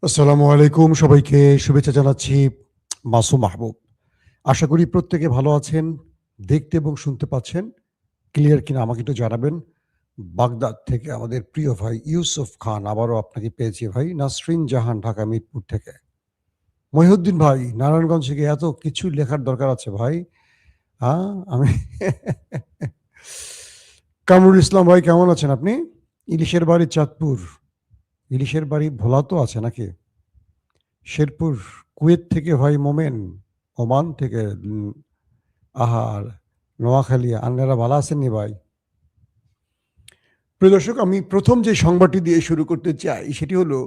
আসসালামু আলাইকুম, সবাইকে শুভেচ্ছা জানাচ্ছি। মাসুম মাহবুব। আশা করি প্রত্যেকে ভালো আছেন। দেখতে এবং শুনতে পাচ্ছেন। ক্লিয়ার কিনা আমাকে একটু জানাবেন। বাগদাদ থেকে আমাদের প্রিয় ভাই ইউসুফ খান, আবারও আপনাকে পেয়েছি ভাই। নাসরিন জাহান, ঢাকা মিরপুর থেকে। মহিউদ্দিন ভাই, নারায়ণগঞ্জ থেকে। এত কিছু লেখার দরকার আছে ভাই। আমি কামরুল ইসলাম ভাই, কেমন আছেন আপনি? ইলিশের বাড়ি চাঁদপুর। ইলিশের বাড়ি ভোলা তো আছে নাকি? শেরপুর, কুয়েত থেকে ভাই মোমেন, ওমান থেকে আহার, নোয়াখালী। আন্নারা ভালো আছেননি ভাই? প্রিয় দর্শক, আমি প্রথম যে সংবাদটি দিয়ে শুরু করতে চাই সেটি হলো,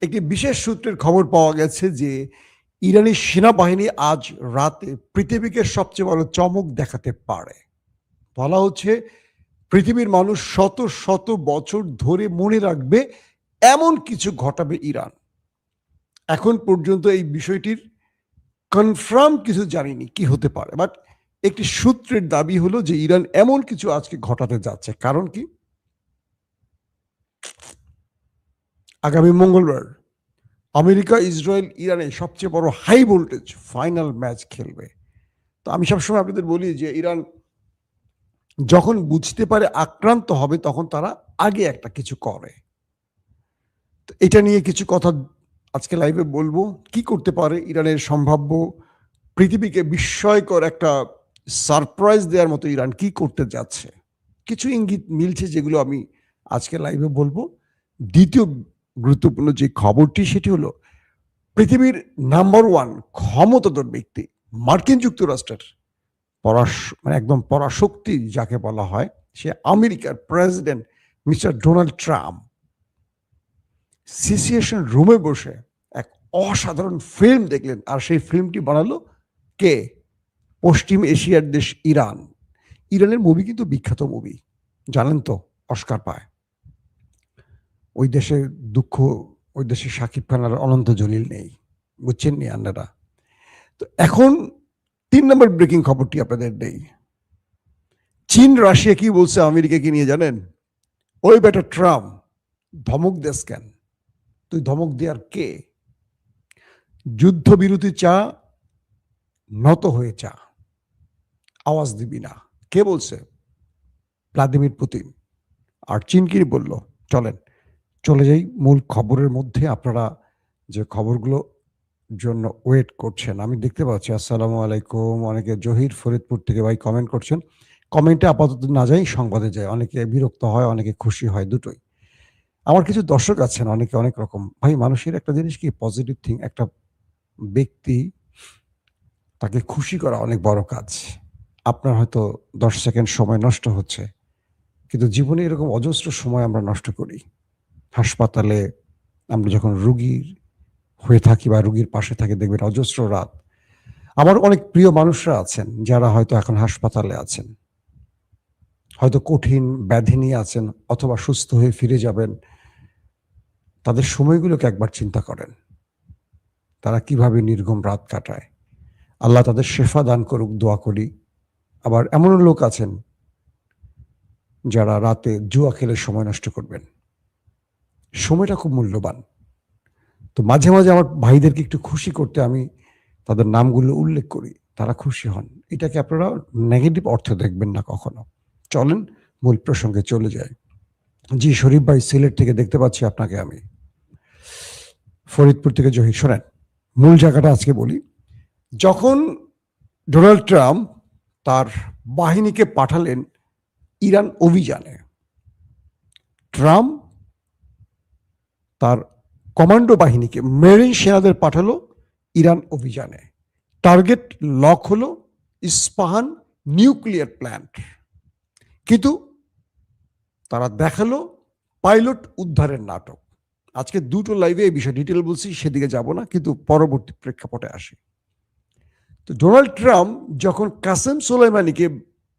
একটি বিশেষ সূত্রের খবর পাওয়া গেছে যে ইরানি সেনাবাহিনী আজ রাতে পৃথিবীকে সবচেয়ে বড় চমক দেখাতে পারে। বলা হচ্ছে পৃথিবীর মানুষ শত শত বছর ধরে মনে রাখবে এমন কিছু ঘটাবে ইরান। এখন পর্যন্ত এই বিষয়টির কনফার্ম কিছু জানিনি কি হতে পারে, বাট একটি সূত্রের দাবি হলো যে ইরান এমন কিছু আজকে ঘটাতে যাচ্ছে। কারণ কি? আগামী মঙ্গলবার আমেরিকা, ইসরায়েল, ইরানে সবচেয়ে বড় হাই ভোল্টেজ ফাইনাল ম্যাচ খেলবে। তো আমি সবসময় আপনাদের বলি যে ইরান যখন বুঝতে পারে আক্রান্ত হবে, তখন তারা আগে একটা কিছু করে। তো এটা নিয়ে কিছু কথা আজকে লাইভে বলবো। কি করতে পারে ইরানের সম্ভাব্য পৃথিবীকে বিস্ময়কর একটা সারপ্রাইজ দেওয়ার মতো ইরান কি করতে যাচ্ছে, কিছু ইঙ্গিত মিলছে যেগুলো আমি আজকে লাইভে বলবো। দ্বিতীয় গুরুত্বপূর্ণ যে খবরটি সেটি হলো, পৃথিবীর নাম্বার ওয়ান ক্ষমতাধর ব্যক্তি মার্কিন যুক্তরাষ্ট্রের মানে একদম পরাশক্তি যাকে বলা হয়, সে আমেরিকার president mister Donald Trump situation রুমে বসে এক অসাধারণ ফিল্ম দেখলেন। আর সেই ফিল্মটি বানালো কে? পশ্চিম এশিয়ার দেশ ইরান। ইরানের মুভি কিন্তু বিখ্যাত মুভি, জানেন তো, অস্কার পায়। ওই দেশে দুঃখ, ওই দেশে শাকিব খান আর অনন্ত জলিল নেই, বুঝছেন নি আপনারা? তো এখন 3 নম্বর ব্রেকিং খবরটি আপনাদের নেই। চীন রাশিয়া কি বলছে আমেরিকাকে নিয়ে, জানেন? ওই বেটা ট্রাম্প, ধমক দেশ কেন? তুই ধমক দেওয়ার কে? যুদ্ধবিরতি চা, নত হয়ে চা, আওয়াজ দিবি না। কে বলছে? Vladimir Putin. আর চীন কি বলল? চলেন চলে যাই মূল খবরের মধ্যে। আপনারা যে খবরগুলো জন্য ওয়েট করছেন আমি দেখতে পাচ্ছি। আসসালামু আলাইকুম। অনেকে জহির ফরিদপুর থেকে ভাই কমেন্ট করছেন। কমেন্টে আপাতত না যাই, সংবাদে যায়। অনেকে বিরক্ত হয়, অনেকে খুশি হয়, দুটোই। আমার কিছু দর্শক আছেন, অনেকে অনেক রকম। ভাই, মানুষের একটা জিনিস কি, পজিটিভ থিং। একটা ব্যক্তি, তাকে খুশি করা অনেক বড় কাজ। আপনার হয়তো 10 সেকেন্ড সময় নষ্ট হচ্ছে, কিন্তু জীবনে এরকম অজস্র সময় আমরা নষ্ট করি। হাসপাতালে আমরা যখন রুগীর হয়ে থাকি বা রুগীর পাশে থাকি, দেখবেন অজস্র রাত। আমার অনেক প্রিয় মানুষরা আছেন যারা হয়তো এখন হাসপাতালে আছেন, হয়তো কঠিন ব্যাধি নিয়ে আছেন, অথবা সুস্থ হয়ে ফিরে যাবেন। তাদের সময়গুলোকে একবার চিন্তা করেন, তারা কিভাবে নির্ঘুম রাত কাটায়। আল্লাহ তাদের শেফা দান করুক, দোয়া করি। আবার এমনও লোক আছেন যারা রাতে জুয়া খেলে সময় নষ্ট করবেন। সময়টা খুব মূল্যবান। তো মাঝে মাঝে আমার ভাইদেরকে একটু খুশি করতে আমি তাদের নামগুলো উল্লেখ করি, তারা খুশি হন। এটাকে আপনারা নেগেটিভ অর্থে দেখবেন না কখনো। চলেন মূল প্রসঙ্গে চলে যায়। জি শরীফ ভাই, সিলেট থেকে দেখতে পাচ্ছি আপনাকে আমি। ফরিদপুর থেকে জহির। শোনেন, মূল জায়গাটা আজকে বলি। যখন ডোনাল্ড ট্রাম্প তার বাহিনীকে পাঠালেন ইরান অভিযানে, ট্রাম্প তার কমান্ডো বাহিনীকে, মেরিন সেনাদের পাঠালো ইরান অভিযানে। টার্গেট লক হলো ইস্পাহান নিউক্লিয়ার প্ল্যান্ট। কিন্তু তারা দেখালো পাইলট উদ্ধারের নাটক। আজকে দুটো লাইভে এই বিষয়ে ডিটেল বলছি, সেদিকে যাব না, কিন্তু পরবর্তী প্রেক্ষাপটে আসি। তো ডোনাল্ড ট্রাম্প যখন কাসেম সোলাইমানিকে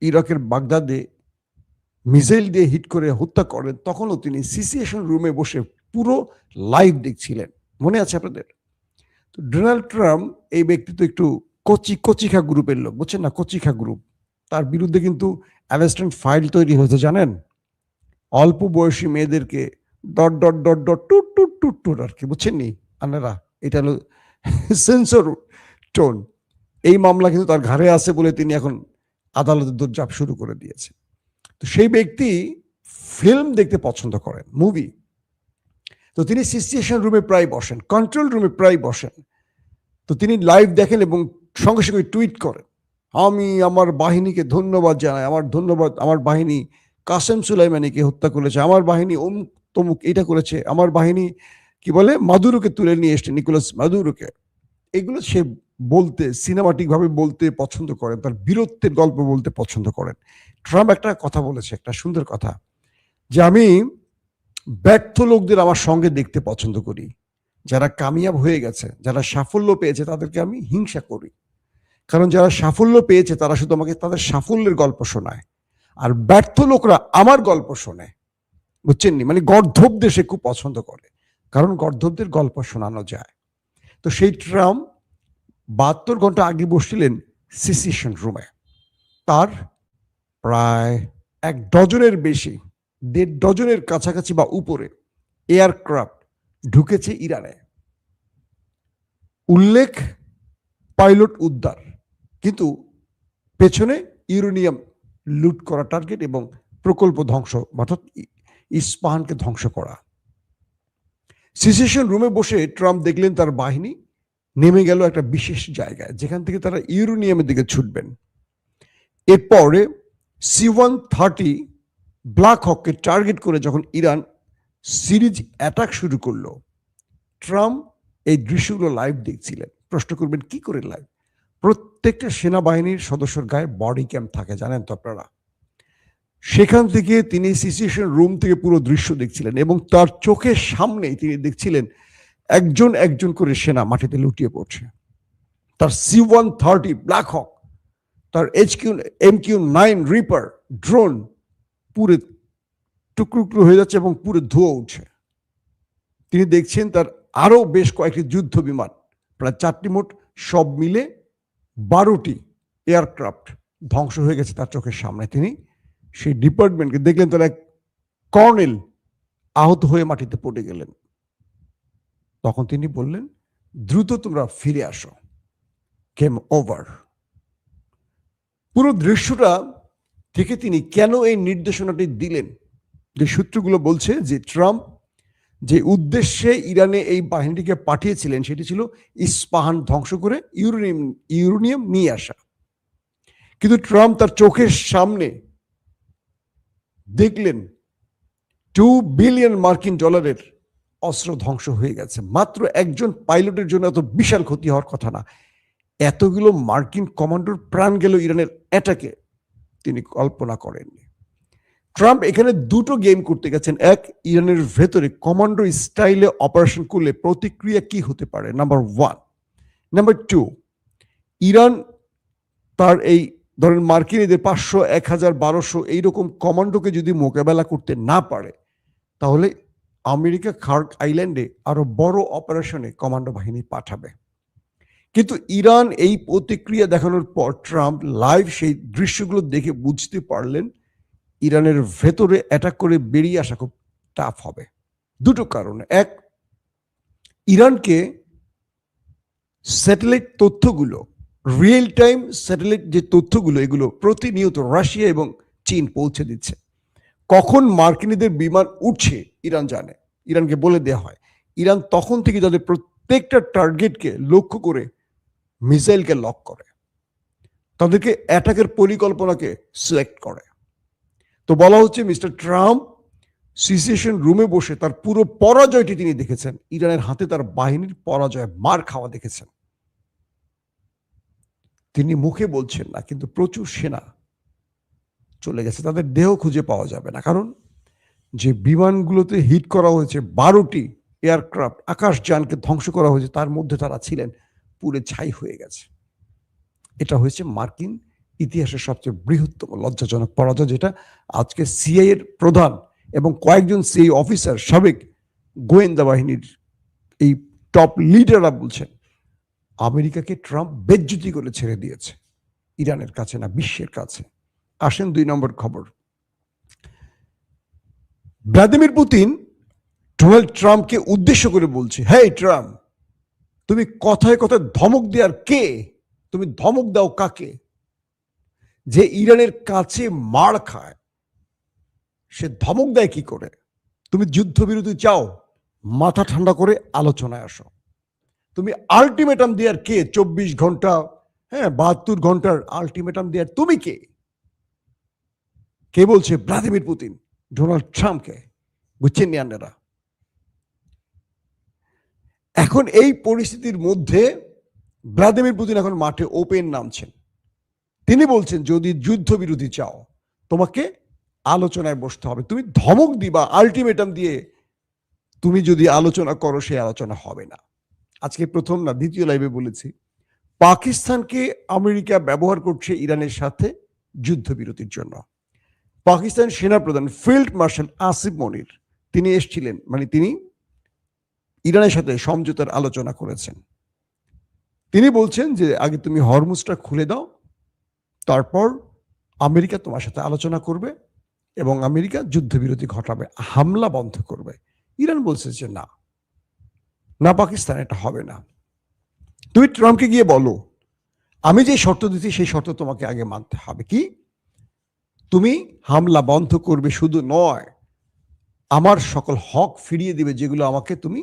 ইরাকের বাগদাদে মিসাইল দিয়ে হিট করে হত্যা করেন, তখনও তিনি সিচুয়েশন রুমে বসে পুরো লাইভ দেখছিলেন। মনে আছে আপনাদের? তো ডোনাল্ড ট্রাম্প এই ব্যক্তি তো একটু কচিখা গ্রুপের লোক, বুঝছেন না? কচিখা গ্রুপ। তার বিরুদ্ধে কিন্তু অ্যারেস্টমেন্ট ফাইল তৈরি হয়েছে, জানেন? অল্প বয়সী মেয়েদেরকে ডট ডট ডট ডট টুট টুট টুট টুট আর কি, বুঝছেন নি? আনারা, এটা হলো সেন্সর টোন। এই মামলা কিন্তু তার ঘাড়ে আছে বলে তিনি এখন আদালতের দৌড়ঝাঁপ শুরু করে দিয়েছে। তো সেই ব্যক্তি ফিল্ম দেখতে পছন্দ করেন, মুভি। তো তিনি সিচুয়েশন রুমে প্রায় বসেন, কন্ট্রোল রুমে প্রায় বসেন। তো তিনি লাইভ দেখেন এবং সঙ্গে সঙ্গে টুইট করেন, আমি আমার বাহিনীকে ধন্যবাদ জানাই, আমার বাহিনী কাসেম সুলাইমানিকে হত্যা করেছে, আমার বাহিনী অমুক তমুক এটা করেছে, আমার বাহিনী কি বলে মাদুরোকে তুলে নিয়ে এসছে, নিকোলাস মাদুরোকে। এগুলো সে বলতে, সিনেমাটিক ভাবে বলতে পছন্দ করেন, তার বীরত্বের গল্প বলতে পছন্দ করেন। ট্রাম্প একটা কথা বলেছে, একটা সুন্দর কথা, যে আমি ব্যর্থ লোকদের আমার সঙ্গে দেখতে পছন্দ করি, যারা কামিয়াব হয়ে গেছে, যারা সাফল্য পেয়েছে তাদেরকে আমি হিংসা করি। কারণ যারা সাফল্য পেয়েছে তারা শুধু আমাকে তাদের সাফল্যের গল্প শোনায়, আর ব্যর্থ লোকরা আমার গল্প শোনে। বুঝছেন নি? মানে গর্ধবদের সে খুব পছন্দ করে, কারণ গর্ধবদের গল্প শোনানো যায়। তো সেই ট্রাম্প 72 ঘন্টা আগে বসছিলেন সিসিশন রুমে। তার প্রায় 1 ডজনের বেশি, 1.5 ডজনের কাছাকাছি বা উপরে এয়ারক্রাফট ঢুকেছে ইরানে। উল্লেখ পাইলট উদ্ধার, কিন্তু পেছনে ইউরেনিয়াম লুট করা টার্গেট এবং প্রকল্প ধ্বংস, অর্থাৎ ইস্পাহানকে ধ্বংস করা। সিচুয়েশন রুমে বসে ট্রাম্প দেখলেন তার বাহিনী নেমে গেল একটা বিশেষ জায়গায়, যেখান থেকে তারা ইউরেনিয়ামের দিকে ছুটবেন। এরপরে C-130 ব্ল্যাক হককে টার্গেট করে যখন ইরান সিরিজ অ্যাটাক শুরু করলো, ট্রাম্প এই দৃশ্যগুলো লাইভ দেখছিলেন। প্রশ্ন করবেন কি করে লাইভ? প্রত্যেকটা সেনাবাহিনীর সদস্যর গায়ে বডি ক্যাম থাকে, জানেন তো আপনারা। সেখান থেকে তিনি সিচুয়েশন রুম থেকে পুরো দৃশ্য দেখছিলেন এবং তার চোখের সামনেই তিনি দেখছিলেন একজন একজন করে সেনা মাটিতে লুটিয়ে পড়ছে। তার C-130 ব্ল্যাক হক, তার MQ-9 রিপার ড্রোন পুরো টুকরো হয়ে যাচ্ছে এবং পুরো ধোঁয়া উঠছে। তিনি দেখছেন তার আরো বেশ কয়েকটি যুদ্ধ বিমান, প্রায় 4টি মোট, সব মিলে 12টি এয়ারক্রাফট ধ্বংস হয়ে গেছে তার চোখের সামনে। তিনি সেই ডিপার্টমেন্টকে দেখলেন, তার এক কর্নেল আহত হয়ে মাটিতে পড়ে গেলেন। তখন তিনি বললেন, দ্রুত তোমরা ফিরে আসো, গেম ওভার। পুরো দৃশ্যটা থেকে তিনি কেন এই নির্দেশনাটি দিলেন, যে সূত্রগুলো বলছে যে ট্রাম্প যে উদ্দেশ্যে ইরানে এই বাহিনীটিকে পাঠিয়েছিলেন সেটি ছিল ইস্পাহান ধ্বংস করে ইউরেনিয়াম নিয়ে আসা। কিন্তু ট্রাম্প তার চোখের সামনে দেখলেন 2 বিলিয়ন মার্কিন ডলারের অস্ত্র ধ্বংস হয়ে গেছে। মাত্র একজন পাইলটের জন্য এত বিশাল ক্ষতি হওয়ার কথা না, এতগুলো মার্কিন কমান্ডোর প্রাণ গেল ইরানের অ্যাটাকে, তিনি কল্পনা করেননি। ট্রাম্প এখানে দুটো গেম করতে গেছেন। এক, ইরানের ভেতরে কমান্ডো স্টাইলে অপারেশন করলে প্রতিক্রিয়া কি হতে পারে, নাম্বার 1। নাম্বার 2, ইরান তার এই ধরেন মার্কিনীদের 500, 1000, 1200 এইরকম কমান্ডোকে যদি মোকাবেলা করতে না পারে, তাহলে আমেরিকা খার্ক আইল্যান্ডে আরো বড় অপারেশনে কমান্ডো বাহিনী পাঠাবে। কিন্তু ইরান এই প্রতিক্রিয়া দেখানোর পর ট্রাম্প লাইভ সেই দৃশ্যগুলো দেখে বুঝতে পারলেন ইরানের ভেতরে অ্যাটাক করে বেরিয়ে আসা খুব টাফ হবে। দুটো কারণে। এক, ইরানকে স্যাটেলাইট তথ্যগুলো, রিয়েল টাইম স্যাটেলাইট যে তথ্যগুলো, এগুলো প্রতিনিয়ত রাশিয়া এবং চীন পৌঁছে দিচ্ছে। কখন মার্কিনীদের বিমান উঠছে ইরান জানে, ইরানকে বলে দেওয়া হয়। ইরান তখন থেকে তাদের প্রত্যেকটা টার্গেটকে লক্ষ্য করে মিসাইলকে লক করে, তাদেরকে অ্যাটাকের পরিকল্পনাকে সিলেক্ট করে। তো বলা হচ্ছে মিস্টার ট্রাম্প সিচুয়েশন রুমে বসে তার পুরো পরাজয়টি তিনি দেখেছেন, ইরানের হাতে তার বাহিনীর পরাজয়, মার খাওয়া দেখেছেন। তিনি মুখে বলছেন না, কিন্তু প্রচুর সেনা চলে গেছে, তাদের দেহ খুঁজে পাওয়া যাবে না। কারণ যে বিমানগুলোতে হিট করা হয়েছে, 12টি এয়ারক্রাফট, আকাশযানকে ধ্বংস করা হয়েছে, তার মধ্যে তারা ছিলেন, পুরে ছাই হয়ে গেছে। এটা হয়েছে মার্কিন ইতিহাসের সবচেয়ে বৃহত্তম লজ্জাজনক পরাজয়, যেটা আজকে সিআইএ এর প্রধান এবং কয়েকজন সিআইএ অফিসার, সাবেক গোয়েন্দা বাহিনীর এই টপ লিডাররা বলছেন আমেরিকাকে ট্রাম্প বেজ্জতি করে ছেড়ে দিয়েছে, ইরানের কাছে না, বিশ্বের কাছে। আসেন 2 নম্বর খবর। ভ্লাদিমির পুতিন ডোনাল্ড ট্রাম্পকে উদ্দেশ্য করে বলছে, হেই ট্রাম্প, তুমি কথায় কথায় ধমক দেওয়ার কে? তুমি ধমক দাও কাকে? যে ইরানের কাছে মার খায় সে ধমক দেয় কি করে? তুমি যুদ্ধবিরতি চাও, মাথা ঠান্ডা করে আলোচনায় আসো। তুমি আলটিমেটাম দেওয়ার কে? 24 ঘন্টা, হ্যাঁ 72 ঘন্টার আলটিমেটাম দেওয়ার তুমি কে? কে বলছে? ভ্লাদিমির পুতিন, ডোনাল্ড ট্রাম্পকে। বুঝছেন নিয়ান্নেরা? এখন এই পরিস্থিতির মধ্যে ভ্লাদিমির পুতিন এখন মাঠে ওপেন নামছেন। তিনি বলছেন যদি যুদ্ধবিরতি চাও তোমাকে আলোচনায় বসতে হবে। তুমি ধমক দিবা আলটিমেটাম দিয়ে, তুমি যদি আলোচনা করো সেই আলোচনা হবে না। আজকে প্রথম না দ্বিতীয় লাইভে বলেছি পাকিস্তানকে আমেরিকা ব্যবহার করছে ইরানের সাথে যুদ্ধবিরতির জন্য। পাকিস্তান সেনাপ্রধান ফিল্ড মার্শাল আসিফ মনির তিনি এসেছিলেন, মানে তিনি ইরানের সাথে সমঝোতার আলোচনা করেছেন। তিনি বলছেন যে আগে তুমি হরমুজটা খুলে দাও, তারপর আমেরিকা তোমার সাথে আলোচনা করবে এবং আমেরিকা যুদ্ধবিরতি ঘটাবে, হামলা বন্ধ করবে। ইরান বলছে যে না না, পাকিস্তান এটা হবে না। তুমি ট্রাম্পকে গিয়ে বলো আমি যে শর্ত দিচ্ছি সেই শর্ত তোমাকে আগে মানতে হবে। কি? তুমি হামলা বন্ধ করবে, শুধু নয় আমার সকল হক ফিরিয়ে দিবে যেগুলো আমাকে তুমি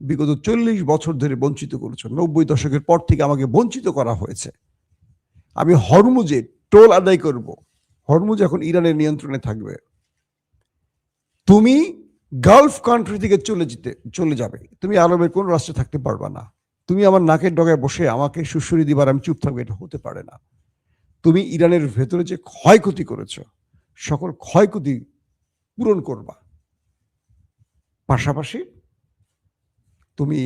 বিগত 40 বছর ধরে বঞ্চিত করেছো। 90 দশকের পর থেকে আমাকে বঞ্চিত করা হয়েছে। আমি হরমুজে টোল আদায় করব। হরমুজ এখন ইরানের নিয়ন্ত্রণে থাকবে। তুমি গালফ কান্ট্রি থেকে চলে যাবে, তুমি আরবের কোন রাষ্ট্রে থাকতে পারবা না। তুমি আমার নাকের ডগায় বসে আমাকে সুশ্রী দিবার আমি চুপ থাকবো, এটা হতে পারে না। তুমি ইরানের ভেতরে যে ক্ষয়ক্ষতি করেছো সকল ক্ষয়ক্ষতি পূরণ করবা। পাশাপাশি তুমি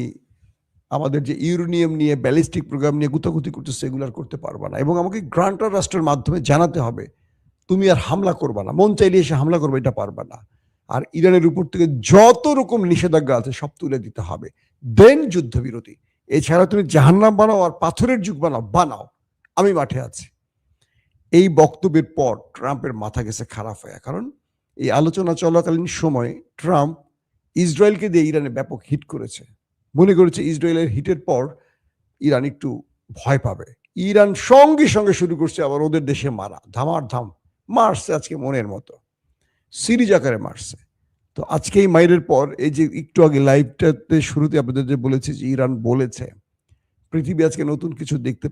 আমাদের যে ইউরেনিয়াম নিয়ে ব্যালিস্টিক প্রোগ্রাম নিয়ে গুতাগুতি করতেছে এগুলো আর করতে পারবা না, এবং আমাকে গ্রান্টার রাষ্ট্রের মাধ্যমে জানাতে হবে তুমি আর হামলা করবা না, মন চাইলে এসে হামলা করবে এটা পারবা না। আর ইরানের উপর থেকে যত রকম নিষেধাজ্ঞা আছে সব তুলে দিতে হবে, দেন যুদ্ধবিরতি। এছাড়া তুমি জাহান্নাম বানাও আর পাথরের যুগ বানাও, আমি মাঠে আছি। এই বক্তব্যের পর ট্রাম্পের মাথা গেছে খারাপ হয়ে, কারণ এই আলোচনা চলাকালীন সময়ে ট্রাম্প ইসরায়েলকে দিয়ে ইরানে ব্যাপক হিট করেছে। মনে করেছে ইসরায়েলের হিটের পর ইরান একটু ভয় পাবে। ইরান সঙ্গে সঙ্গে শুরু করছে আবার ওদের দেশে মারা, ধামার মারছে আজকে মনের মতো, সিরিজ আকারে মারছে। তো আজকে এই মাইরের পর এই যে একটু আগে লাইভটাতে শুরুতে আপনাদের যে বলেছি যে ইরান বলেছে পৃথিবী আজকে নতুন কিছু দেখতে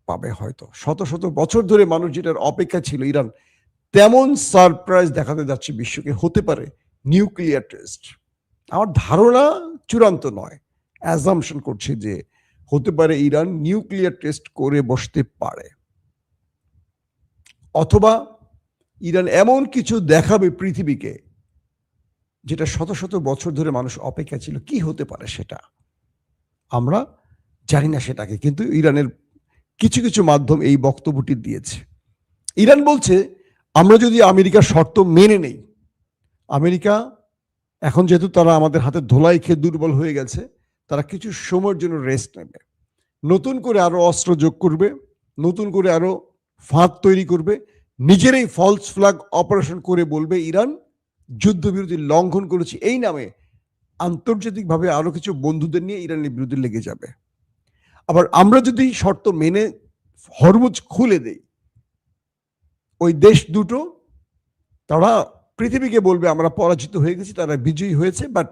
পাবে, হয়তো শত শত বছর ধরে মানুষ যেটার অপেক্ষা ছিল ইরান তেমন সারপ্রাইজ দেখাতে যাচ্ছে বিশ্বকে। হতে পারে নিউক্লিয়ার টেস্ট। আমার ধারণা চূড়ান্ত নয়, অ্যাজাম্পশন করছে যে হতে পারে ইরান নিউক্লিয়ার টেস্ট করে বসতে পারে, অথবা ইরান এমন কিছু দেখাবে পৃথিবীকে যেটা শত শত বছর ধরে মানুষ অপেক্ষা ছিল। কি হতে পারে সেটা আমরা জানি না সেটাকে, কিন্তু ইরানের কিছু কিছু মাধ্যম এই বক্তব্যটি দিয়েছে। ইরান বলছে আমরা যদি আমেরিকার শর্ত মেনে নেই, আমেরিকা এখন যেহেতু তারা আমাদের হাতে ধোলাই খেয়ে দুর্বল হয়ে গেছে, তারা কিছু সময়ের জন্য রেস্ট নেবে, নতুন করে আরো অস্ত্র যোগ করবে, নতুন করে আরো ফাঁদ তৈরি করবে, নিজেরাই ফলস ফ্ল্যাগ অপারেশন করে বলবে ইরান যুদ্ধবিরতি লঙ্ঘন করেছে, এই নামে আন্তর্জাতিকভাবে আরো কিছু বন্ধুদের নিয়ে ইরানের বিরুদ্ধে লেগে যাবে। আবার আমরা যদি শর্ত মেনে হরমুজ খুলে দেই, ওই দেশ দুটো তারা পৃথিবীকে বলবে আমরা পরাজিত হয়ে গেছি, তারা বিজয়ী হয়েছে, বাট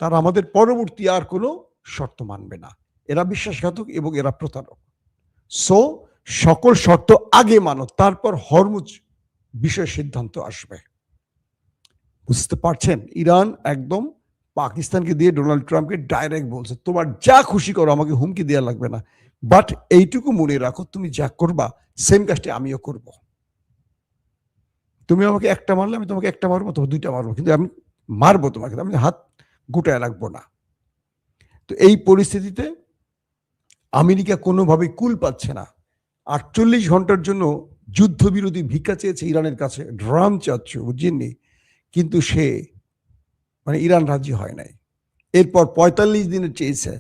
তারা আমাদের পরবর্তী আর কোনো শর্ত মানবে না। এরা বিশ্বাসঘাতক এবং এরা প্রতারক। সো সকল শর্ত আগে মানো, তারপর হরমুজ বিষয় সিদ্ধান্ত আসবে। বুঝতে পারছেন? ইরান একদম পাকিস্তানকে দিয়ে ডোনাল্ড ট্রাম্পকে ডাইরেক্ট বলছে তোমার যা খুশি করো, আমাকে হুমকি দেওয়া লাগবে না, বাট এইটুকু মনে রাখো তুমি যা করবা সেম কাজটি আমিও করব। তুমি আমাকে একটা মারলে আমি তোমাকে একটা মারবো, তোমাকে দুইটা মারবো, কিন্তু আমি মারবো তোমাকে, আমি হাত গুটায় রাখবো না। তো এই পরিস্থিতিতে আমেরিকা কোনোভাবেই কুল পাচ্ছে না। 48 ঘন্টার জন্য যুদ্ধবিরতি ভিক্ষা চেয়েছে ইরানের কাছে, ড্রাম চাচ্ছে, বুঝিনি, কিন্তু সে মানে ইরান রাজি হয় নাই। এরপর 45 দিনের চেয়েছে,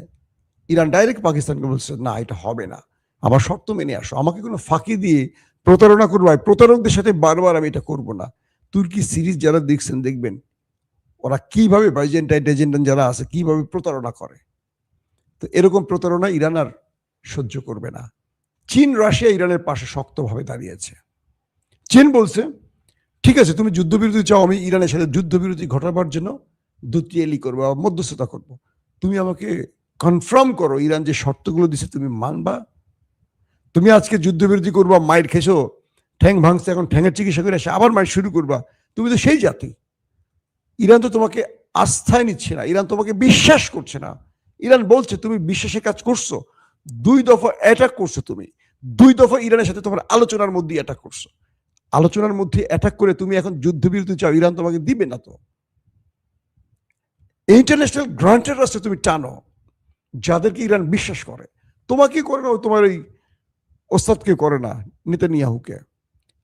ইরান ডাইরেক্ট পাকিস্তানকে বলছে না এটা হবে না, আমার শর্ত মেনে আসো, আমাকে কোনো ফাঁকি দিয়ে প্রতারণা করবো, প্রতারকদের সাথে বারবার আমি এটা করবো না। তুর্কি সিরিজ যারা দেখছেন দেখবেন ওরা কিভাবে বাইজেন্টাইন যারা আছে কিভাবে প্রতারণা করে। তো এরকম প্রতারণা ইরান আর সহ্য করবে না। চীন রাশিয়া ইরানের পাশে শক্তভাবে দাঁড়িয়েছে। চীন বলছে, ঠিক আছে, তুমি যুদ্ধবিরতি চাও, আমি ইরানের সাথে যুদ্ধবিরতি ঘটাবার জন্য দুতিয়ালি করবো, মধ্যস্থতা করব। তুমি আমাকে কনফার্ম করো ইরান যে শর্তগুলো দিছে তুমি মানবা। তুমি আজকে যুদ্ধবিরতি করবা, মায়ের খেছো, ঠ্যাং ভাঙছে, এখন ঠ্যাঙের চিকিৎসা করে এসে আবার মায়ের শুরু করবা। তুমি তো সেই জাতি। ইরান তো তোমাকে আস্থায় নিচ্ছে না, ইরান তোমাকে বিশ্বাস করছে না। ইরান বলছে তুমি বিশ্বাসে কাজ করছো, 2 দফা অ্যাটাক করছো, তুমি 2 দফা ইরানের সাথে তোমার আলোচনার মধ্যে অ্যাটাক করছো। আলোচনার মধ্যে অ্যাটাক করে তুমি এখন যুদ্ধবিরতি চাও, ইরান তোমাকে দিবে না। তো ইন্টারন্যাশনাল গ্রান্টের রাস্তায় তুমি টানো যাদেরকে ইরান বিশ্বাস করে। তোমাকে করে না, তোমার ওই ওস্তাদকে করে না, নেতানিয়াহুকে।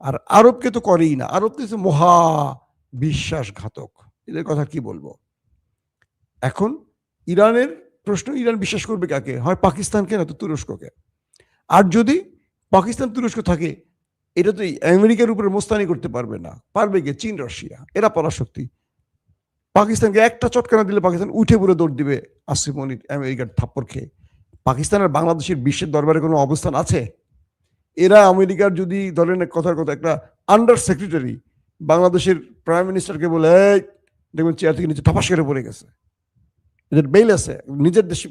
আর আরবকে তো করেই না, আরব তো মহা বিশ্বাসঘাতক। এদের কথা কি বলবো। এখন ইরানের প্রশ্ন, ইরান বিশ্বাস করবে কাকে? হয় পাকিস্তানকে, না তো তুরস্ককে। আর যদি পাকিস্তান তুরস্ক থাকে, এটা তো আমেরিকার উপরে মোস্তানি করতে পারবে না। পারবে কে? চীন রাশিয়া, এরা পরাশক্তি। পাকিস্তানকে একটা চটকানা দিলে পাকিস্তান উঠে পড়ে দৌড় দিবে আসিফ মনির আমেরিকার থাপ্পড় খেয়ে। পাকিস্তানের বাংলাদেশের বিশ্বের দরবারে কোনো অবস্থান আছে? এরা আমেরিকার যদি ধরেন কথার কথা একটা আন্ডার সেক্রেটারি বাংলাদেশের প্রাইম মিনিস্টারকে বলে, দেখবেন চেয়ার থেকে নিচে ঠাপাস করে পড়ে গেছে। এদের বেল আছে, নিজের দেশ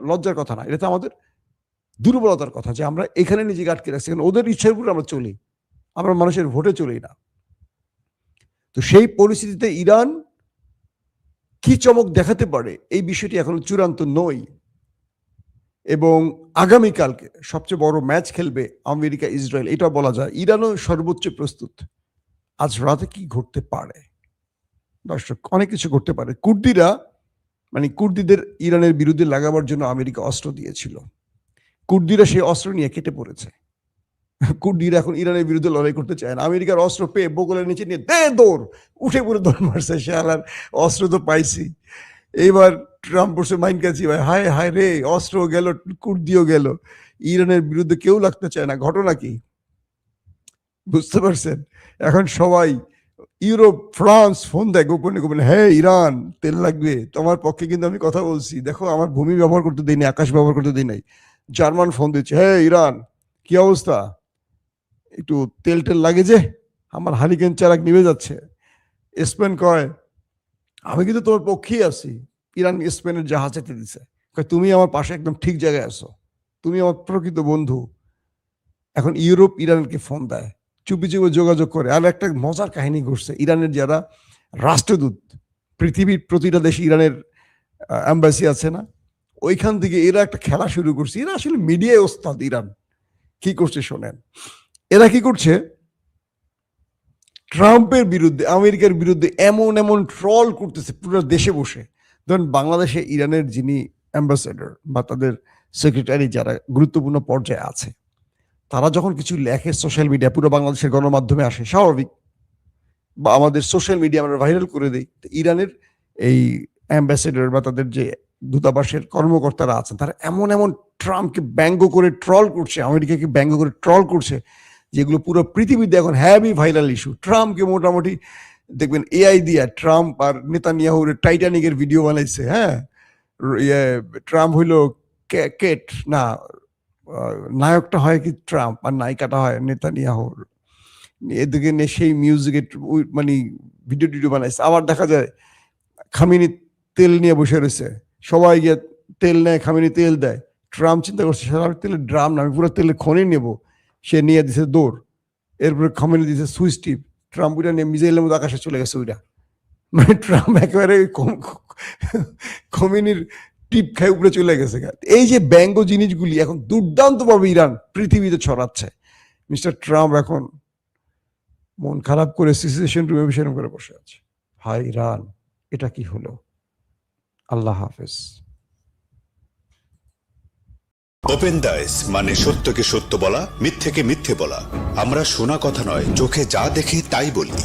লজ্জার কথা না, এটা তো আমাদের দুর্বলতার কথা যে আমরা এখানে নিজেকে আটকে রাখছি। ওদের ইচ্ছার উপর আমরা চলি, আমরা মানুষের ভোটে চলি না। তো সেই পরিস্থিতিতে ইরান কি চমক দেখাতে পারে এই বিষয়টি এখন চূড়ান্ত নয়। এবং আগামীকালকে সবচেয়ে বড় ম্যাচ খেলবে আমেরিকা ইসরায়েল, এটা বলা যায়। ইরানও সর্বোচ্চ প্রস্তুত। আজ রাতে কি ঘটতে পারে দর্শক? অনেক কিছু ঘটতে পারে। কুর্দিরা, মানে কুর্দিদের ইরানের বিরুদ্ধে লাগাবার জন্য আমেরিকা অস্ত্র দিয়েছিল। কুর্দিরা সেই অস্ত্র নিয়ে কেটে পড়েছে। কুর্দিরা এখন ইরানের বিরুদ্ধে লড়াই করতে চায় না। আমেরিকার অস্ত্র পেয়ে বগলের নিচে নিয়ে দৌড়, উঠে পড়ে দৌড় মারছে। সে আলার অস্ত্র তো পাইছি। এইবার ট্রাম্প বসে মাইন কাছি, ভাই হায় হায় রে, অস্ত্র গেল, কুর্দিও গেল, ইরানের বিরুদ্ধে কেউ লাগতে চায় না। ঘটনা কি বুঝতে পারছেন? এখন সবাই ইউরোপ, ফ্রান্স ফোন দেয় গোপনে গোপনে, হ্যাঁ ইরান তেল লাগবে, তোমার পক্ষে কিন্তু আমি কথা বলছি, দেখো আমার ভূমি ব্যবহার করতে দিই নাই, আকাশ ব্যবহার করতে দিই নাই। জার্মান ফোন দিচ্ছে, হ্যাঁ ইরান কি অবস্থা, একটু তেল টেল লাগে যে, আমার হারিকেন চারাক নিভে যাচ্ছে। স্পেন কয়, আমি কিন্তু তোমার পক্ষেই আছি। ইরান স্পেনের জাহাজ যেতে দিছে, তুমি আমার পাশে একদম ঠিক জায়গায় আছো, তুমি আমার প্রকৃত বন্ধু। এখন ইউরোপ ইরানকে ফোন দেয়, চুপি চুপি যোগাযোগ করে। আর একটা মজার কাহিনী ঘটছে, ইরানের যারা রাষ্ট্রদূত, পৃথিবীর প্রতিটা দেশে ইরানের এম্বাসি আছে না, ওইখান থেকে এরা একটা খেলা শুরু করছে। এরা আসলে মিডিয়ায় ওস্তাদ। ইরান কি করছে শোনেন। এরা কি করছে, ট্রাম্পের বিরুদ্ধে, আমেরিকার বিরুদ্ধে এমন এমন ট্রল করতেছে পুরো দেশে বসে। ধরেন বাংলাদেশে ইরানের যিনি অ্যাম্বাসেডর বা তাদের সেক্রেটারি যারা গুরুত্বপূর্ণ পর্যায়ে আছে, তারা যখন কিছু লেখে সোশ্যাল মিডিয়া, পুরো বাংলাদেশের গণমাধ্যমে আসে, স্বাভাবিক, বা আমাদের সোশ্যাল মিডিয়া আমরা ভাইরাল করে দিই। ইরানের এই অ্যাম্বাসেডর বা তাদের যে দূতাবাসের কর্মকর্তারা আছেন, তারা এমন এমন ট্রাম্পকে ব্যঙ্গ করে ট্রল করছে, আমেরিকাকে ব্যঙ্গ করে ট্রল করছে, যেগুলো পুরো পৃথিবীতে এখন হ্যাভি ভাইরাল ইস্যু। ট্রাম্পকে মোটামুটি দেখবেন এআই দিয়া ট্রাম্প আর নেতানিয়াহুর টাইটানিকের ভিডিও বানাইছে। হ্যাঁ, ট্রাম্প হইলো কেট না, নায়কটা হয় কি ট্রাম্প আর নায়িকাটা হয় নেতানিয়াহুর। এদিকে সেই মিউজিকের মানে ভিডিও টিডিও বানাইছে। আবার দেখা যায় খামিনি তেল নিয়ে বসে রয়েছে, সবাই গিয়ে তেল নেয়, খামিনি তেল দেয়। ট্রাম্প চিন্তা করছে, সারা তেলের ড্রাম না, আমি পুরো তেলের খনি নেবো। সে নিয়ে দিছে দৌড়, এরপরে খামিনি দিছে সুইচ টিপ, ট্রাম্প ওইটা নিয়ে মিজাইলের মতো আকাশে চলে গেছে ওইটা। মানে ট্রাম্প একেবারে খমিনির টিপ খাই উপরে চলে গেছে। এই যে ব্যঙ্গ জিনিসগুলি এখন দুর্দান্তভাবে ইরান পৃথিবীতে ছড়াচ্ছে। মিস্টার ট্রাম্প এখন মন খারাপ করে সিচুয়েশন রুমে বিষয় করে বসে আছে। হাই ইরান, এটা কি হলো? আল্লাহ হাফেজ। ওপেন দাইস মানে সত্যকে সত্য বলা, মিথ্যেকে মিথ্যে বলা। আমরা শোনা কথা নয়, চোখে যা দেখি তাই বলি।